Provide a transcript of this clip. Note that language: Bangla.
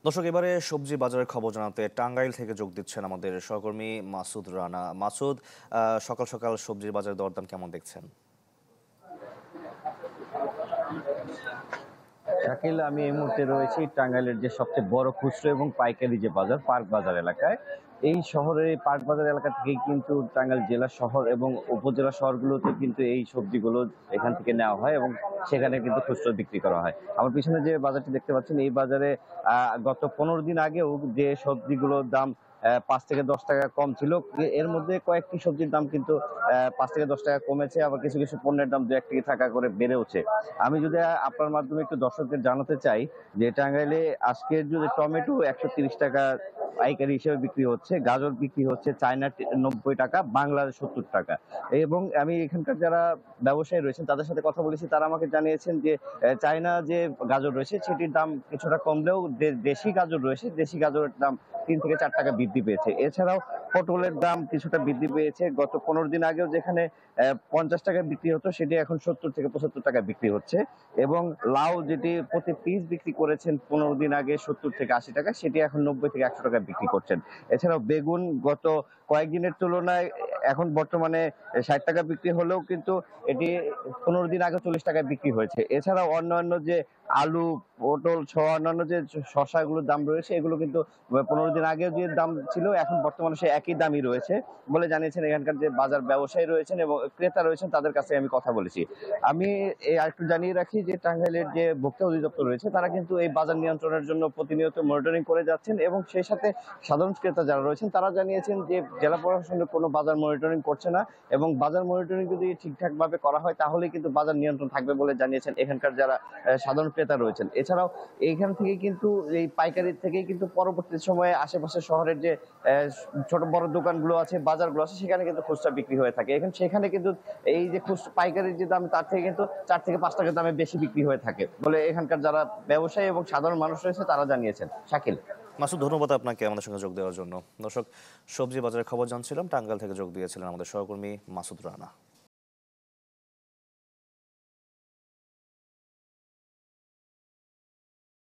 দর্শক, এবারে সবজি বাজারের খবর জানাতে টাঙ্গাইল থেকে যোগ দিচ্ছেন আমাদের সহকর্মী মাসুদ রানা। মাসুদ, সকাল সকাল সবজির বাজারের দরদাম কেমন দেখছেন? শাকিল, আমি এই মুহূর্তে রয়েছি টাঙ্গাইলের যে সবচেয়ে বড় খুচরো এবং পাইকারি যে বাজার, পার্ক বাজার এলাকায়। এই শহরে পার্ক বাজার এলাকা থেকেই কিন্তু টাঙ্গাইল জেলা শহর এবং উপজেলা শহরগুলোতে কিন্তু এই সবজিগুলো এখান থেকে নেওয়া হয় এবং সেখানে কিন্তু খুচরো বিক্রি করা হয়। আমার পিছনে যে বাজারটি দেখতে পাচ্ছেন, এই বাজারে গত 15 দিন আগেও যে সবজিগুলোর দাম 5 থেকে 10 টাকা কম ছিল, এর মধ্যে কয়েকটি সবজির দাম কিন্তু 5 থেকে 10 টাকা কমেছে, আবার কিছু কিছু পণ্যের দাম 2-1 টাকা করে বেড়েওছে। আমি যদি আপনার মাধ্যমে একটু দর্শকদের জানাতে চাই যে টাঙ্গাইলে আজকের যদি টমেটো 130 টাকা পাইকারি হিসেবে বিক্রি হচ্ছে, গাজর বিক্রি হচ্ছে চায়না 90 টাকা, বাংলাদেশ 70 টাকা। এবং আমি এখানকার যারা ব্যবসায়ী রয়েছেন তাদের সাথে কথা বলেছি, তারা আমাকে জানিয়েছেন যে চায়না যে গাজর রয়েছে সেটির দাম কিছুটা কমলেও দেশি গাজর রয়েছে, দেশি গাজরের দাম 3 থেকে 4 টাকা বৃদ্ধি পেয়েছে। এছাড়াও পটলের দাম কিছুটা বৃদ্ধি পেয়েছে। গত 15 দিন আগেও যেখানে 50 টাকা বিক্রি হতো, সেটি এখন 70 থেকে 75 টাকা বিক্রি হচ্ছে। এবং লাউ যেটি প্রতি পিস বিক্রি করেছেন 15 দিন আগে 70 থেকে 80 টাকা, সেটি এখন 90 থেকে 100 টাকা বিক্রি করছেন। এছাড়াও বেগুন গত কয়েকদিনের তুলনায় এখন বর্তমানে 60 টাকা বিক্রি হলেও কিন্তু এটি 15 দিন আগে 40 টাকায় বিক্রি হয়েছে। এছাড়াও অন্যান্য যে আলু, পটল সহ অন্যান্য যে শসাগুলোর দাম রয়েছে, এগুলো কিন্তু 15 দিন আগে যে দাম ছিল এখন বর্তমানে সে একই দামই রয়েছে বলে জানিয়েছেন এখানকার যে বাজার ব্যবসায়ী রয়েছেন এবং ক্রেতা রয়েছেন, তাদের কাছে আমি কথা বলেছি। আমি আরেকটু জানিয়ে রাখি যে টাঙ্গাইলের যে ভোক্তা অধিদপ্তর রয়েছে তারা কিন্তু এই বাজার নিয়ন্ত্রণের জন্য প্রতিনিয়ত মনিটরিং করে যাচ্ছেন এবং সেই সাথে সাধারণ ক্রেতা যারা রয়েছেন তারা জানিয়েছেন যে জেলা প্রশাসনের কোনো বাজার মনিটরিং করছে না এবং বাজার মনিটরিং যদি ঠিকঠাক ভাবে করা হয় তাহলে কিন্তু বাজার নিয়ন্ত্রণ থাকবে বলে জানিয়েছেন এখানকার যারা সাধারণ ক্রেতা রয়েছেন। এছাড়াও এইখান থেকে কিন্তু এই পাইকারি থেকেই কিন্তু পরবর্তী সময়ে আশেপাশের শহরের যে ছোট বড় দোকানগুলো আছে, বাজারগুলো আছে, সেখানে কিন্তু খুচরা বিক্রি হয়ে থাকে। সেখানে কিন্তু এই যে পাইকারির যে দাম তার থেকে কিন্তু 4 থেকে 5 টাকা দামে বেশি বিক্রি হয়ে থাকে বলে এখানকার যারা ব্যবসায়ী এবং সাধারণ মানুষ রয়েছে তারা জানিয়েছেন। শাকিল। মাসুদ, ধন্যবাদ আপনাকে আমাদের সঙ্গে যোগ দেওয়ার জন্য। দর্শক, সবজি বাজারের খবর জানছিলাম, টাঙ্গাইল থেকে যোগ দিয়েছিলেন আমাদের সহকর্মী মাসুদ রানা।